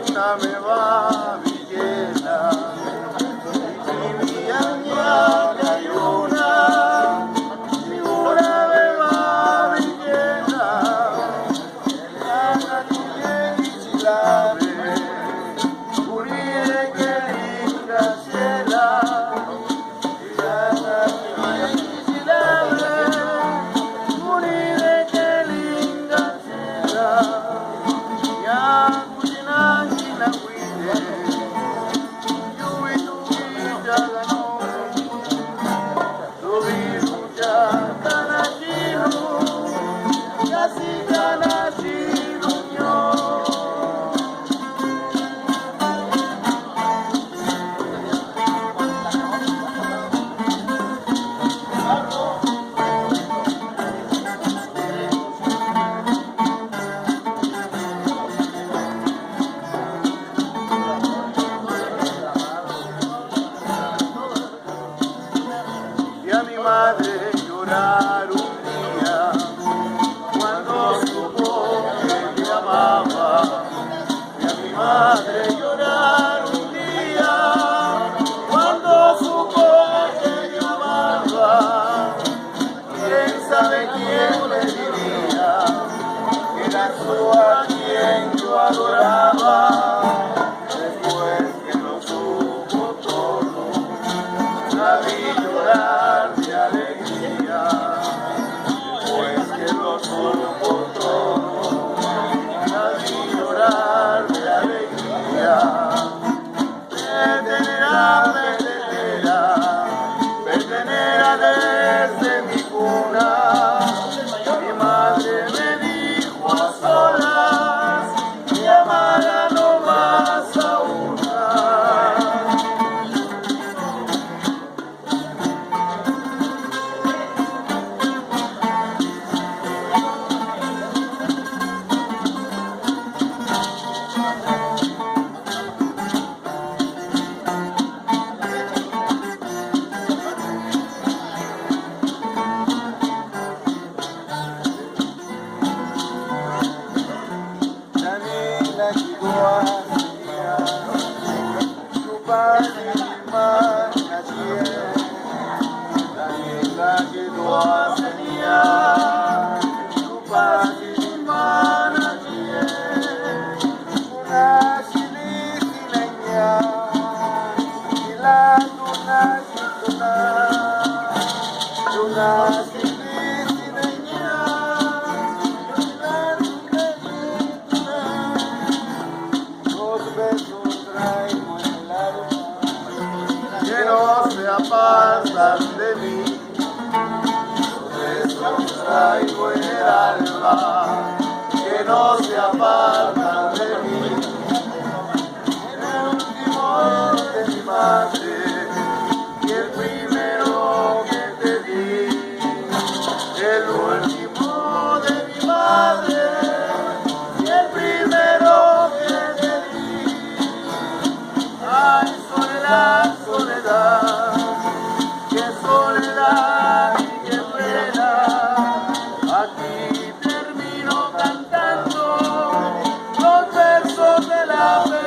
una me va villena, y mi aña cayuna, una me va villena, la niña y chilave, curire que linda ciela, la niña y chilave, curire que linda ciela. Y a mi madre llorar un día cuando supo que me amaba. Y a mi madre llorar un día cuando supo que me amaba. ¿Quién sabe quién le diría que era tú a quien yo adoraba? Después que lo supo todo, la vi llorar de alegría, pues que lo supo todo, la vi llorar de alegría. Petenera desde mi cuna, mi madre me dijo a solas que amara no más a una. La situación, tu padre y hermana tiene, la que tú hacías, tu padre y hermana tiene, una chilileña, y la luna una chilileña. Que no se apartan de mí, los besos traigo en el alma, que no se apartan de mí. El último de mi madre y el primero que te di, el último de mi madre y el primero que te di. Ay, soledad, soledad, qué soledad y qué pena. Aquí termino cantando los versos de la pena.